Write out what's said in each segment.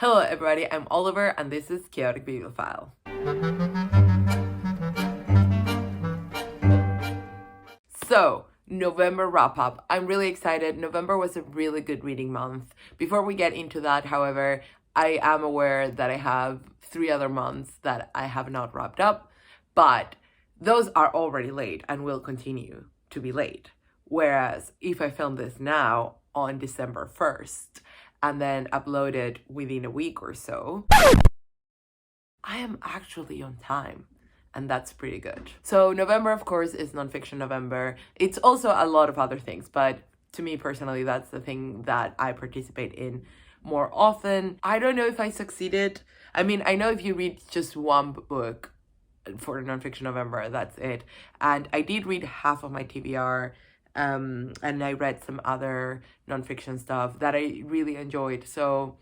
Hello everybody, I'm Oliver and this is Chaotic Bibliophile. So, November wrap-up. I'm really excited. November was a really good reading month. Before we get into that, however, I am aware that I have 3 other months that I have not wrapped up, but those are already late and will continue to be late. Whereas if I film this now on December 1st, and then upload it within a week or so, I am actually on time. And that's pretty good. So November, of course, is nonfiction November. It's also a lot of other things, but to me personally, that's the thing that I participate in more often. I don't know if I succeeded. I mean, I know if you read just one book for nonfiction November, that's it. And I did read half of my TBR. And I read some other nonfiction stuff that I really enjoyed. So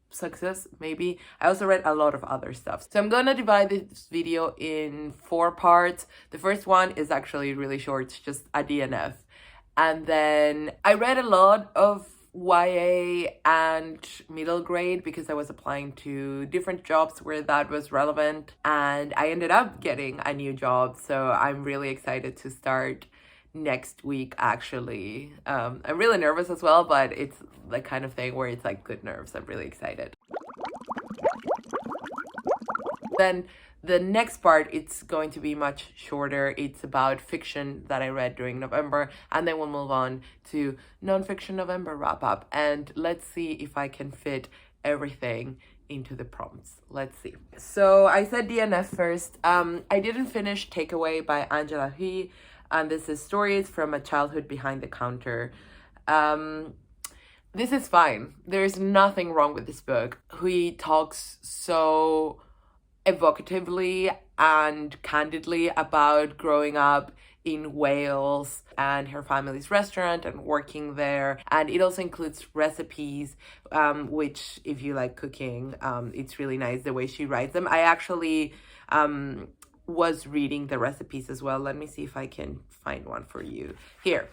success, maybe. I also read a lot of other stuff. So I'm gonna divide this video in 4 parts. The first one is actually really short. It's just a DNF. And then I read a lot of YA and middle grade because I was applying to different jobs where that was relevant. And I ended up getting a new job. So I'm really excited to start next week, actually. I'm really nervous as well, but it's the kind of thing where it's like good nerves. I'm really excited. Then the next part, it's going to be much shorter. It's about fiction that I read during November, and then we'll move on to nonfiction November wrap up. And let's see if I can fit everything into the prompts. Let's see. So I said DNF first. I didn't finish Takeaway by Angela Hui. And this is Stories from a Childhood Behind the Counter. This is fine. There's nothing wrong with this book. Hui talks so evocatively and candidly about growing up in Wales and her family's restaurant and working there. And it also includes recipes, which if you like cooking, it's really nice the way she writes them. I actually was reading the recipes as well. Let me see if I can find one for you. Here.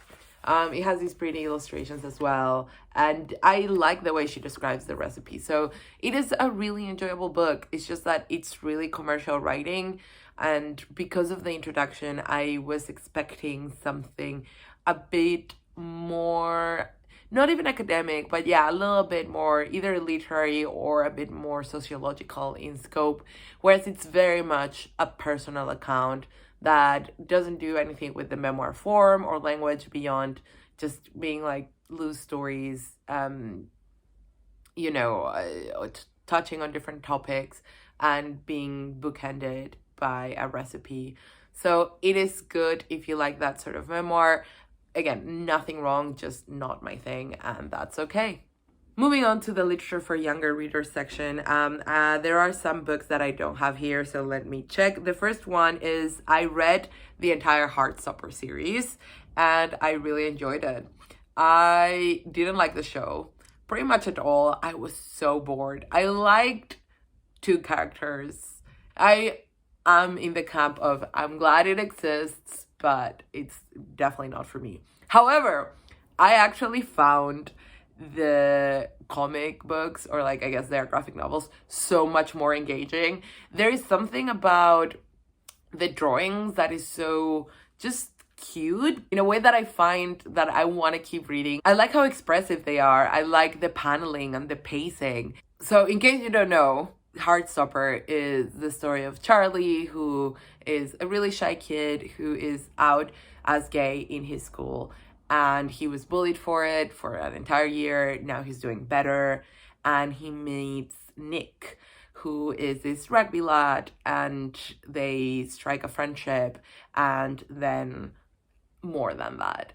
It has these pretty illustrations as well. And I like the way she describes the recipe. So it is a really enjoyable book. It's just that it's really commercial writing. And because of the introduction, I was expecting something a bit more, not even academic, but yeah, a little bit more either literary or a bit more sociological in scope, whereas it's very much a personal account that doesn't do anything with the memoir form or language beyond just being like loose stories, touching on different topics and being bookended by a recipe. So it is good if you like that sort of memoir. Again, nothing wrong, just not my thing, and that's okay. Moving on to the literature for younger readers section, there are some books that I don't have here, so let me check. The first one is I read the entire Heartstopper series, and I really enjoyed it. I didn't like the show pretty much at all. I was so bored. I liked 2 characters. I am in the camp of I'm glad it exists, but it's definitely not for me. However, I actually found the comic books, or like I guess they're graphic novels, so much more engaging. There is something about the drawings that is so just cute in a way that I find that I want to keep reading. I like how expressive they are. I like the paneling and the pacing. So in case you don't know, Heartstopper is the story of Charlie, who is a really shy kid who is out as gay in his school, and he was bullied for it for an entire year. Now he's doing better, and he meets Nick, who is this rugby lad, and they strike a friendship, and then more than that,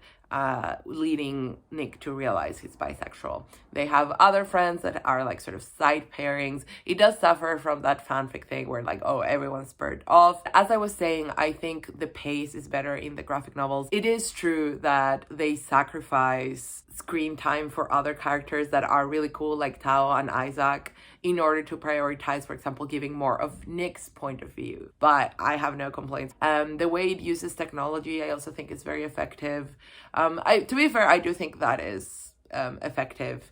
leading Nick to realize he's bisexual. They have other friends that are like sort of side pairings. It does suffer from that fanfic thing where like, oh, everyone's spurred off. As I was saying, I think the pace is better in the graphic novels. It is true that they sacrifice screen time for other characters that are really cool, like Tao and Isaac, in order to prioritize, for example, giving more of Nick's point of view. But I have no complaints. The way it uses technology, I also think is very effective. To be fair, I do think that is effective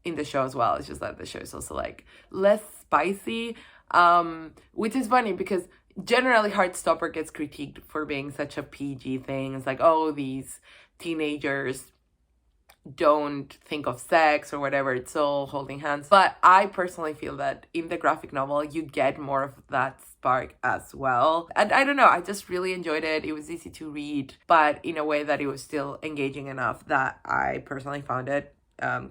in the show as well. It's just that the show is also like less spicy, which is funny because generally Heartstopper gets critiqued for being such a PG thing. It's like, oh, these teenagers don't think of sex or whatever, it's all holding hands. But I personally feel that in the graphic novel you get more of that spark as well. And I don't know, I just really enjoyed it. It was easy to read, but in a way that it was still engaging enough that I personally found it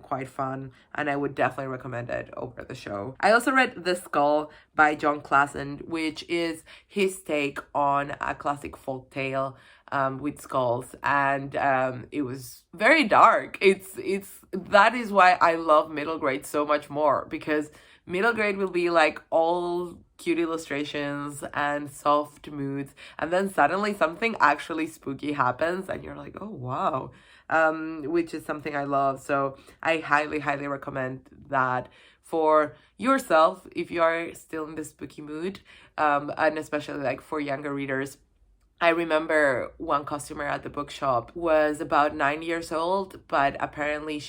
quite fun, and I would definitely recommend it over the show. I also read The Skull by Jon Klassen, which is his take on a classic folk tale with skulls, and it was very dark. It's that is why I love middle grade so much more, because middle grade will be like all cute illustrations and soft moods, and then suddenly something actually spooky happens and you're like, oh wow, which is something I love. So I highly recommend that for yourself if you are still in the spooky mood, and especially like for younger readers. I remember one customer at the bookshop was about 9 years old, but apparently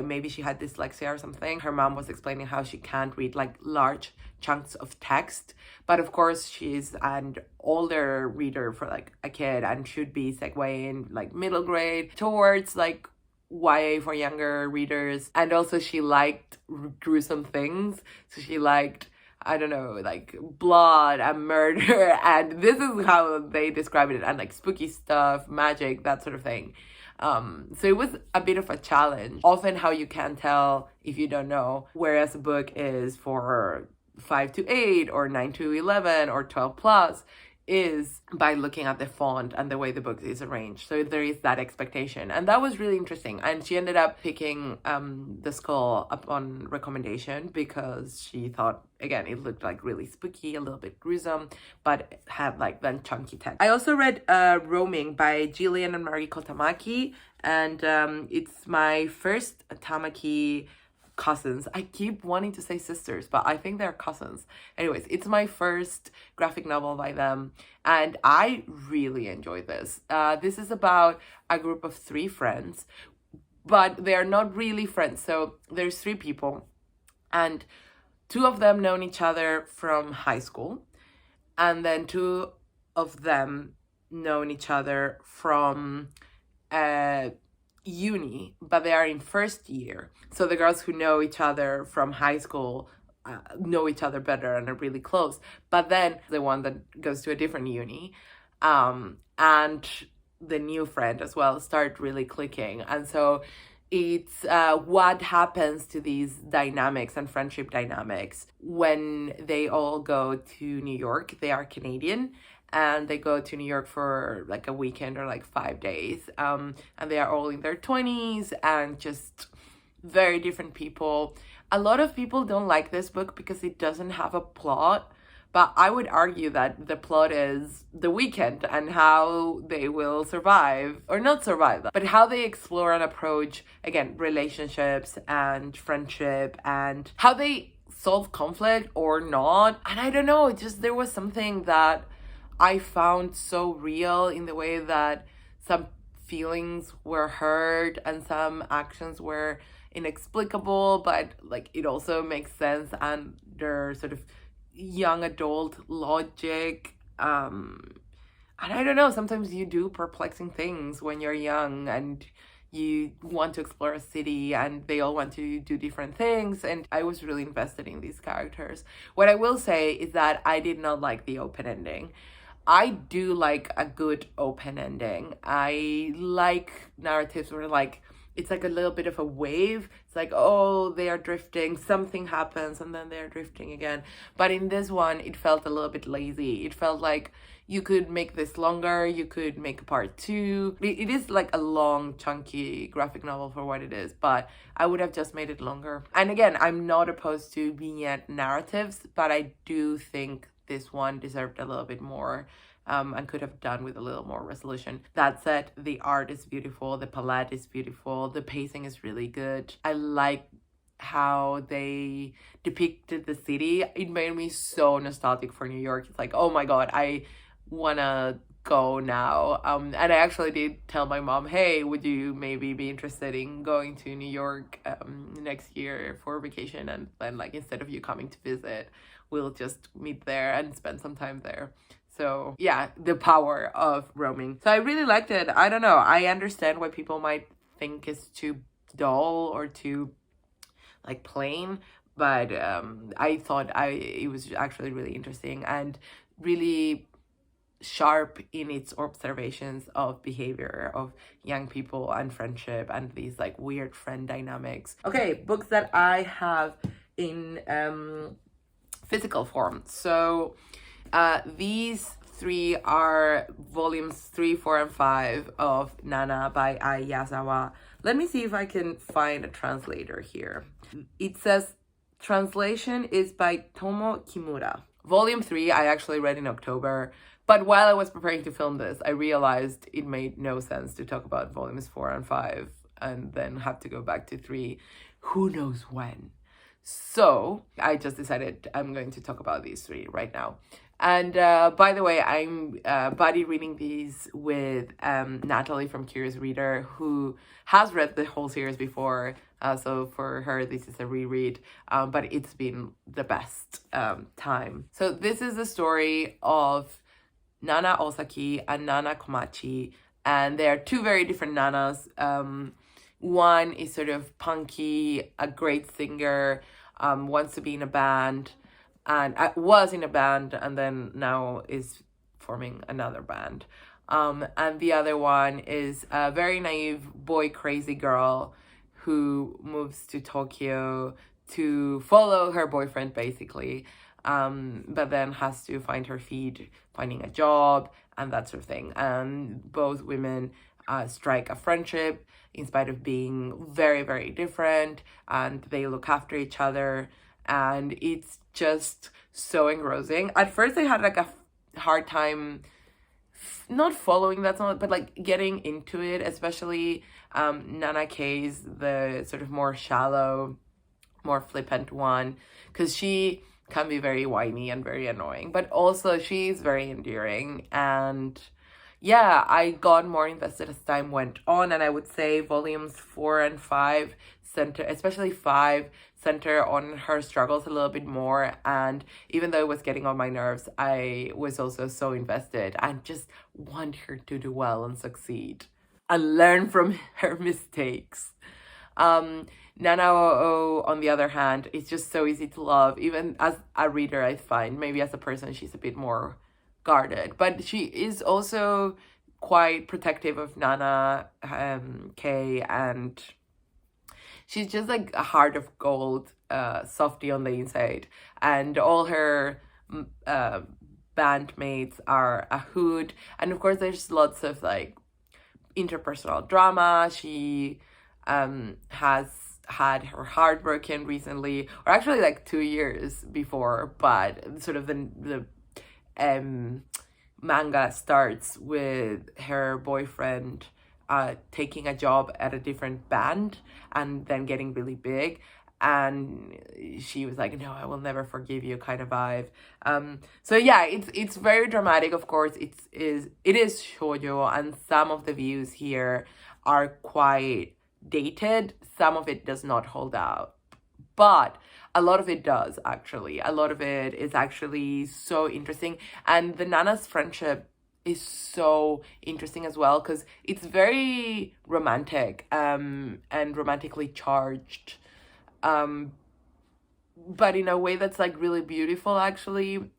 maybe she had dyslexia or something. Her mom was explaining how she can't read like large chunks of text, but of course she's an older reader for like a kid and should be segueing like middle grade towards like YA for younger readers. And also she liked gruesome things, so she liked, I don't know, like blood and murder, and this is how they describe it, and like spooky stuff, magic, that sort of thing. So it was a bit of a challenge. Often how you can tell if you don't know, whereas a book is for 5 to 8 or 9 to 11 or 12 plus, is by looking at the font and the way the book is arranged. So there is that expectation, and that was really interesting. And she ended up picking The Skull upon recommendation because she thought, again, it looked like really spooky, a little bit gruesome, but it had like then chunky text. I also read Roaming by Julian and Mariko Tamaki, and it's my first Tamaki cousins. I keep wanting to say sisters, but I think they're cousins. Anyways, it's my first graphic novel by them, and I really enjoyed this. This is about a group of 3 friends, but they are not really friends. So there's 3 people, and 2 of them known each other from high school, and then 2 of them known each other from uni, but they are in first year. So the girls who know each other from high school know each other better and are really close. But then the one that goes to a different uni, and the new friend as well, start really clicking. And so it's what happens to these dynamics and friendship dynamics when they all go to New York. They are Canadian, and they go to New York for like a weekend or like 5 days. And they are all in their 20s and just very different people. A lot of people don't like this book because it doesn't have a plot, but I would argue that the plot is the weekend and how they will survive, or not survive, but how they explore and approach, again, relationships and friendship, and how they solve conflict or not. And I don't know, just there was something that I found so real in the way that some feelings were hurt and some actions were inexplicable, but like it also makes sense under sort of young adult logic. And I don't know, sometimes you do perplexing things when you're young and you want to explore a city and they all want to do different things, and I was really invested in these characters. What I will say is that I did not like the open ending. I do like a good open ending. I like narratives where like it's like a little bit of a wave. It's like, oh, they are drifting, something happens, and then they're drifting again. But in this one, it felt a little bit lazy. It felt like you could make this longer, you could make a part 2. It is like a long, chunky graphic novel for what it is, but I would have just made it longer. And again, I'm not opposed to vignette narratives, but I do think this one deserved a little bit more, and could have done with a little more resolution. That said, the art is beautiful, the palette is beautiful, the pacing is really good. I like how they depicted the city. It made me so nostalgic for New York. It's like, oh my god, I wanna go now. And I actually did tell my mom, hey, would you maybe be interested in going to New York next year for vacation, and then like instead of you coming to visit, we'll just meet there and spend some time there. So yeah, the power of roaming. So I really liked it. I don't know, I understand why people might think it's too dull or too like plain, but I thought it was actually really interesting and really sharp in its observations of behavior of young people and friendship and these like weird friend dynamics. Okay, books that I have in physical form. So these three are volumes 3, 4, and 5 of Nana by Yazawa. Let me see if I can find a translator here. It says translation is by Tomo Kimura. Volume 3 I actually read in October, but while I was preparing to film this, I realized it made no sense to talk about volumes 4 and 5 and then have to go back to 3 who knows when. So I just decided I'm going to talk about these 3 right now. And by the way, I'm buddy reading these with Natalie from Curious Reader, who has read the whole series before. So for her, this is a reread, but it's been the best time. So this is the story of Nana Osaki and Nana Komachi, and they are 2 very different Nanas. One is sort of punky, a great singer, wants to be in a band, and was in a band and then now is forming another band. And the other one is a very naive boy crazy girl who moves to Tokyo to follow her boyfriend basically, but then has to find her feet, finding a job and that sort of thing. And both women strike a friendship in spite of being very, very different, and they look after each other, and it's just so engrossing. At first I had like a hard time not following that song, but like getting into it, especially Nana K's the sort of more shallow, more flippant one, because she can be very whiny and very annoying, but also she's very endearing. And yeah, I got more invested as time went on, and I would say volumes 4 and 5 center, especially 5, center on her struggles a little bit more. And even though it was getting on my nerves, I was also so invested and just want her to do well and succeed and learn from her mistakes. Nana Oo, on the other hand, is just so easy to love. Even as a reader, I find, maybe as a person, she's a bit more guarded, but she is also quite protective of Nana K, and she's just like a heart of gold, softy on the inside. And all her bandmates are a hoot, and of course there's lots of like interpersonal drama. She has had her heart broken recently, or actually like 2 years before, but sort of the manga starts with her boyfriend taking a job at a different band and then getting really big, and she was like, no, I will never forgive you kind of vibe. So yeah, it's very dramatic. Of course it is shoujo, and some of the views here are quite dated. Some of it does not hold out, but a lot of it does, actually. A lot of it is actually so interesting. And the Nana's friendship is so interesting as well, because it's very romantic and romantically charged, but in a way that's like really beautiful, actually,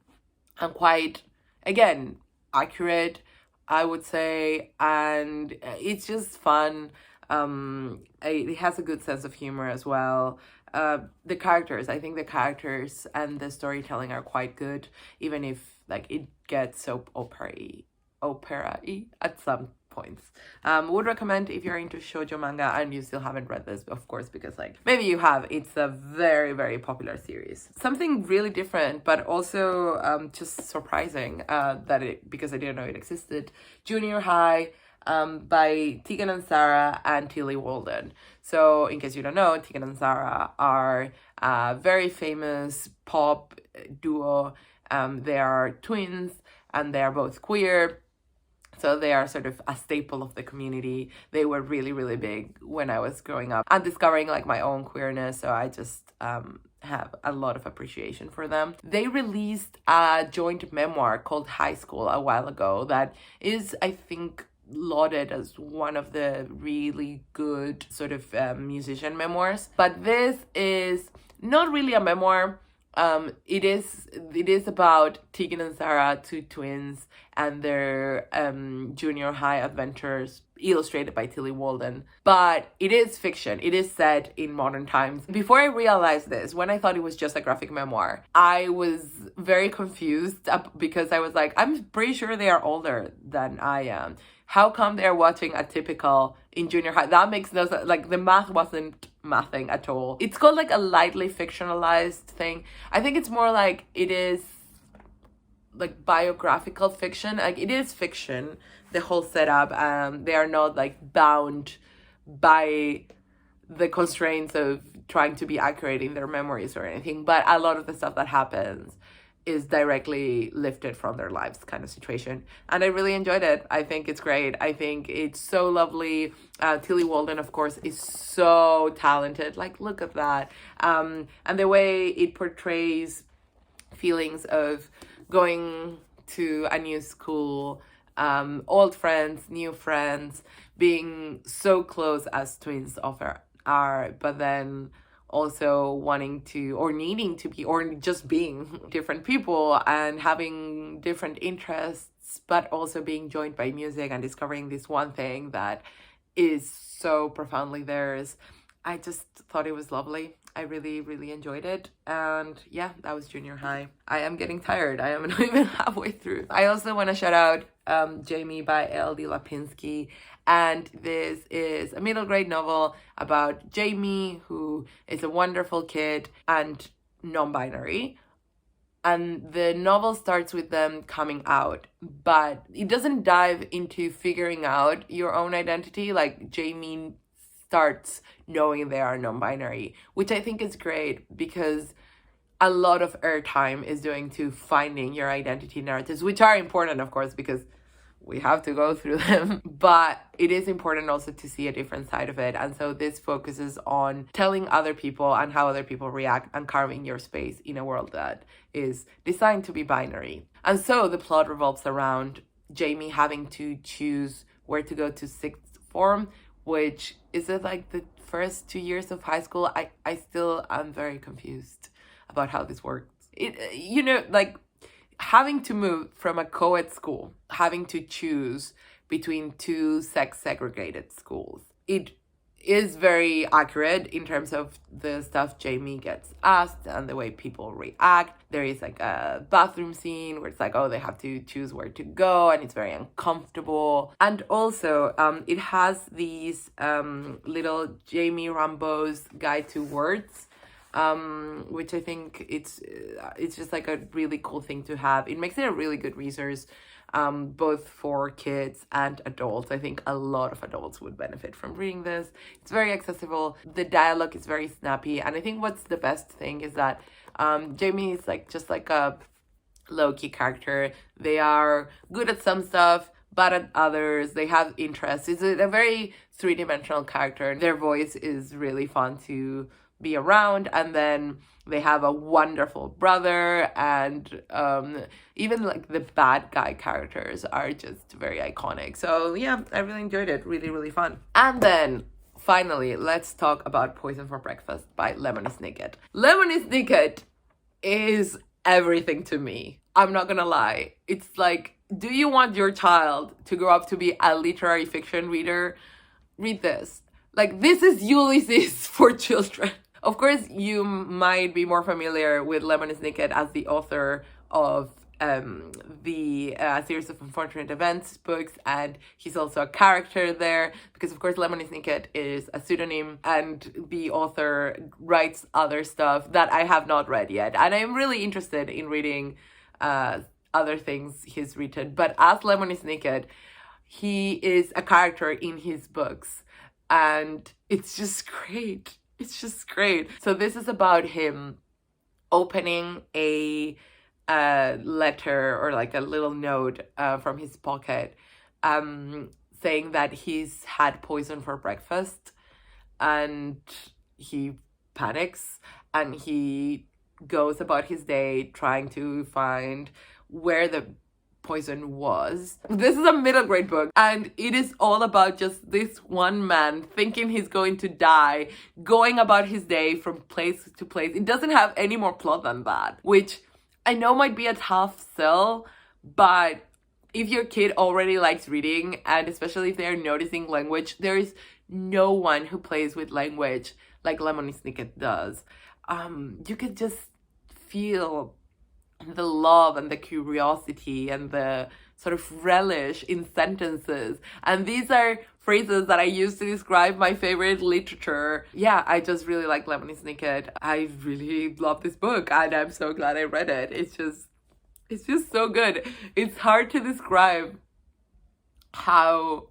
and quite, again, accurate, I would say. And it's just fun. It has a good sense of humor as well. The characters, I think the characters and the storytelling are quite good, even if like it gets soap opera-y at some points. Would recommend if you're into shoujo manga and you still haven't read this, of course, because like maybe you have. It's a very, very popular series. Something really different, but also just surprising because I didn't know it existed. Junior High, by Tegan and Sara and Tillie Walden. So in case you don't know, Tegan and Sara are a very famous pop duo. They are twins and they are both queer. So they are sort of a staple of the community. They were really, really big when I was growing up and discovering like my own queerness. So I just have a lot of appreciation for them. They released a joint memoir called High School a while ago that is, I think, lauded as one of the really good sort of musician memoirs. But this is not really a memoir. It is about Tegan and Sara, two twins, and their junior high adventures, illustrated by Tillie Walden. But it is fiction. It is set in modern times. Before I realized this, when I thought it was just a graphic memoir, I was very confused because I was like, I'm pretty sure they are older than I am. How come they're watching a typical in junior high? That makes no sense. Like, the math wasn't mathing at all. It's called like a lightly fictionalized thing. I think it's more like it is like biographical fiction. Like, it is fiction, the whole setup. They are not like bound by the constraints of trying to be accurate in their memories or anything. But a lot of the stuff that happens is directly lifted from their lives kind of situation. And I really enjoyed it. I think it's great. I think it's so lovely. Tillie Walden, of course, is so talented. Like, look at that. And the way it portrays feelings of going to a new school, old friends, new friends, being so close as twins often are, but then also wanting to or needing to be or just being different people and having different interests, but also being joined by music and discovering this one thing that is so profoundly theirs. I just thought it was lovely. I really, really enjoyed it. And yeah, that was junior high. I am getting tired. I am not even halfway through. I also want to shout out Jamie by LD Lapinski. And this is a middle grade novel about Jamie, who is a wonderful kid and non-binary. And the novel starts with them coming out, but it doesn't dive into figuring out your own identity. Like, Jamie starts knowing they are non-binary, which I think is great because a lot of airtime is doing to finding your identity narratives, which are important, of course, because we have to go through them, but it is important also to see a different side of it. And so this focuses on telling other people and how other people react and carving your space in a world that is designed to be binary. And so the plot revolves around Jamie having to choose where to go to sixth form, which is it like the first 2 years of high school. I still am very confused about how this works. It, you know, like, having to move from a co-ed school, having to choose between two sex-segregated schools. It is very accurate in terms of the stuff Jamie gets asked and the way people react. There is like a bathroom scene where it's like, oh, they have to choose where to go, and it's very uncomfortable. And also, it has these little Jamie Rambeau's Guide to Words, which I think it's just like a really cool thing to have. It makes it a really good resource, both for kids and adults. I think a lot of adults would benefit from reading this. It's very accessible. The dialogue is very snappy, and I think what's the best thing is that Jamie is like just like a low-key character. They are good at some stuff, but at others they have interests. It's a very three-dimensional character. Their voice is really fun to be around, and then they have a wonderful brother, and even like the bad guy characters are just very iconic. So yeah, I really enjoyed it. Really, really fun. And then finally, let's talk about Poison for Breakfast by Lemony Snicket. Lemony Snicket is everything to me. I'm not gonna lie. It's like, do you want your child to grow up to be a literary fiction reader? Read this. Like, this is Ulysses for children. Of course, you might be more familiar with Lemony Snicket as the author of the Series of Unfortunate Events books, and he's also a character there because, of course, Lemony Snicket is a pseudonym, and the author writes other stuff that I have not read yet. And I'm really interested in reading other things he's written. But as Lemony Snicket, he is a character in his books, and it's just great. It's just great. So this is about him opening a letter or like a little note from his pocket saying that he's had poison for breakfast, and he panics and he goes about his day trying to find where the poison was. This is a middle grade book, and it is all about just this one man thinking he's going to die, going about his day from place to place. It doesn't have any more plot than that, which I know might be a tough sell, but if your kid already likes reading, and especially if they're noticing language, there is no one who plays with language like Lemony Snicker does. You could just feel the love and the curiosity and the sort of relish in sentences. And these are phrases that I use to describe my favorite literature. Yeah, I just really like Lemony Snicker. I really love this book, and I'm so glad I read it. It's just so good. It's hard to describe how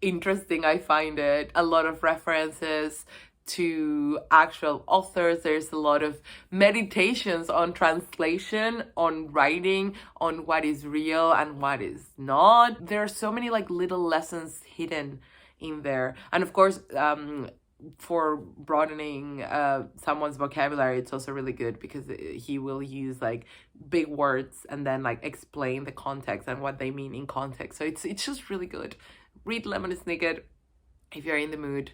interesting I find it. A lot of references to actual authors. There's a lot of meditations on translation, on writing, on what is real and what is not. There are so many like little lessons hidden in there. And of course, for broadening someone's vocabulary, it's also really good because he will use like big words and then like explain the context and what they mean in context. So it's just really good. Read Lemony Snicket if you're in the mood.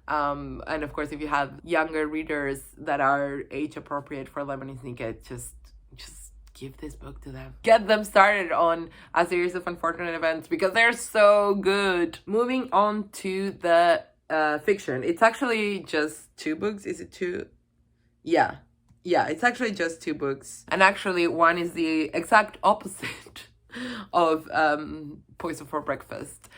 And of course, if you have younger readers that are age appropriate for Lemony Snicket, just give this book to them. Get them started on A Series of Unfortunate Events because they're so good. Moving on to the fiction. It's actually just 2 books. Is it 2? Yeah, it's actually just 2 books. And actually, one is the exact opposite of Poison for Breakfast.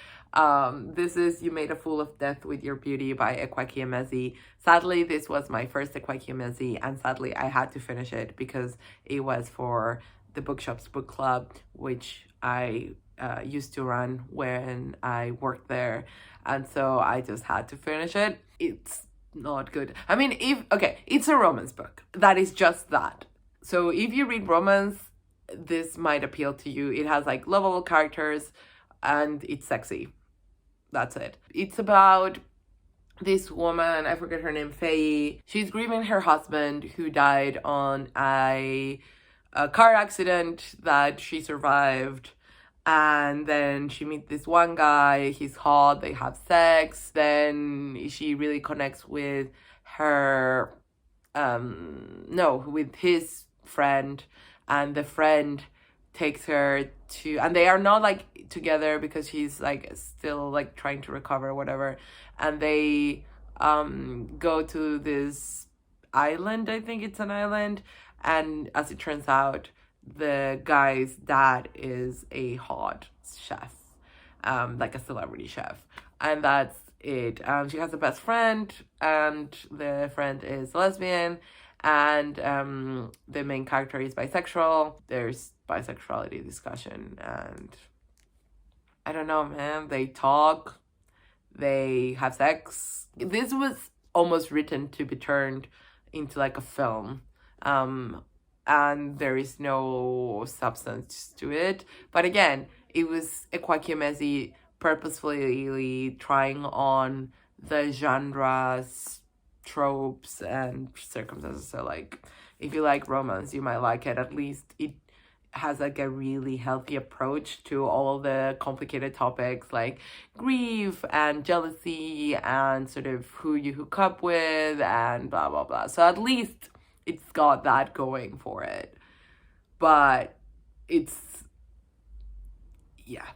This is You Made a Fool of Death with Your Beauty by Akwaeke Emery. Sadly, this was my first Akwaeke Emery, and sadly, I had to finish it because it was for the Bookshop's book club, which I used to run when I worked there, and so I just had to finish it. It's not good. I mean, it's a romance book. That is just that. So if you read romance, this might appeal to you. It has like lovable characters, and it's sexy. That's it. It's about this woman, I forget her name, Faye. She's grieving her husband who died on a car accident that she survived. And then she meets this one guy, he's hot, they have sex. Then she really connects with her, with his friend. And the friend takes her to, and they are not like together because he's like still like trying to recover or whatever, and they go to this island. I think it's an island, and as it turns out, the guy's dad is a hot chef, like a celebrity chef, and that's it. She has a best friend, and the friend is lesbian, and the main character is bisexual. There's bisexuality discussion, and I don't know, man. They talk, they have sex. This was almost written to be turned into like a film, and there is no substance to it. But again, it was Akwaeke Emery purposefully trying on the genres, tropes, and circumstances. So like, if you like romance, you might like it. At least it has like a really healthy approach to all the complicated topics like grief and jealousy and sort of who you hook up with and blah blah blah. So at least it's got that going for it. But it's, yeah,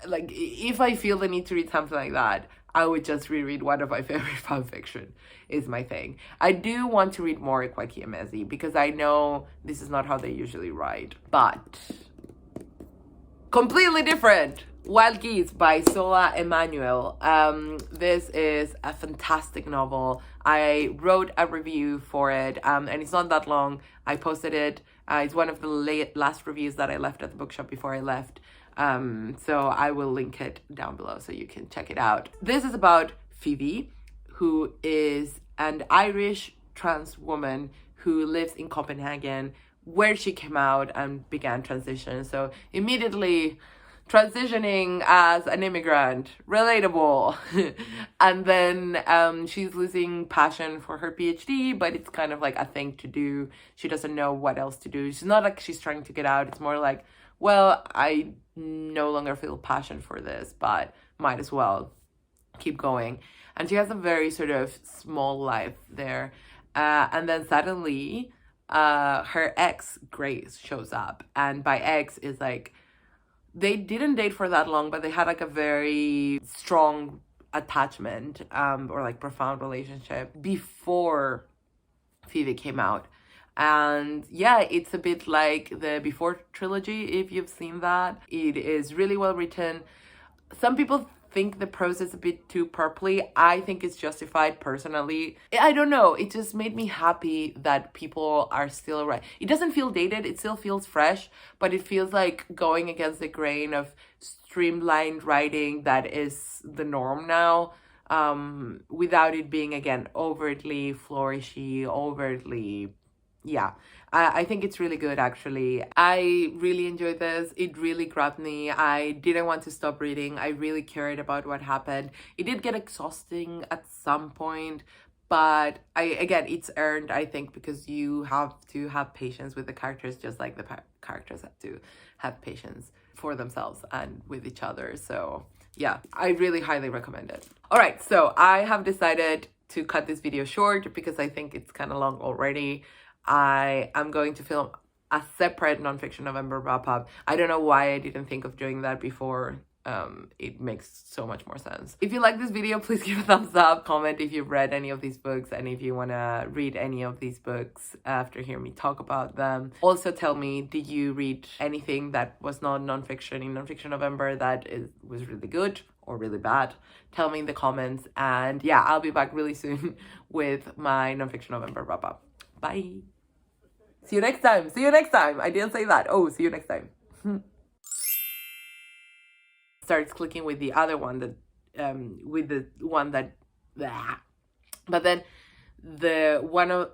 like if I feel the need to read something like that, I would just reread one of my favorite fan fiction is my thing. I do want to read more Akwaeke Emery because I know this is not how they usually write. But completely different. Wild Geese by Soula Emmanuel. This is a fantastic novel. I wrote a review for it, and it's not that long. I posted it. It's one of the last reviews that I left at the bookshop before I left. So I will link it down below so you can check it out. This is about Phoebe, who is an Irish trans woman who lives in Copenhagen, where she came out and began transition. So immediately transitioning as an immigrant, relatable. And then she's losing passion for her PhD, but it's kind of like a thing to do. She doesn't know what else to do. She's not like she's trying to get out. It's more like, well, I no longer feel passion for this, but might as well keep going. And she has a very sort of small life there. And then suddenly her ex Grace shows up, and by ex is like, they didn't date for that long, but they had like a very strong attachment, or like profound relationship before Phoebe came out. And yeah, it's a bit like the Before trilogy, if you've seen that. It is really well written. Some people think the prose is a bit too purpley. I think it's justified personally. I don't know. It just made me happy that people are still right. It doesn't feel dated. It still feels fresh, but it feels like going against the grain of streamlined writing that is the norm now, without it being, again, overtly flourishy, overtly, yeah. I think it's really good, actually. I really enjoyed this. It really grabbed me. I didn't want to stop reading. I really cared about what happened. It did get exhausting at some point, but again, it's earned, I think, because you have to have patience with the characters, just like the characters have to have patience for themselves and with each other. So yeah, I really highly recommend it. All right, so I have decided to cut this video short because I think it's kind of long already. I am going to film a separate nonfiction November wrap-up. I don't know why I didn't think of doing that before. It makes so much more sense. If you like this video, please give a thumbs up. Comment if you've read any of these books, and if you want to read any of these books after hearing me talk about them. Also tell me, did you read anything that was not nonfiction in Nonfiction November that was really good or really bad? Tell me in the comments. And yeah, I'll be back really soon with my Nonfiction November wrap-up. Bye. See you next time. See you next time. I didn't say that. Oh, see you next time. Starts clicking with the other one that, with the one that, blah. But then the one of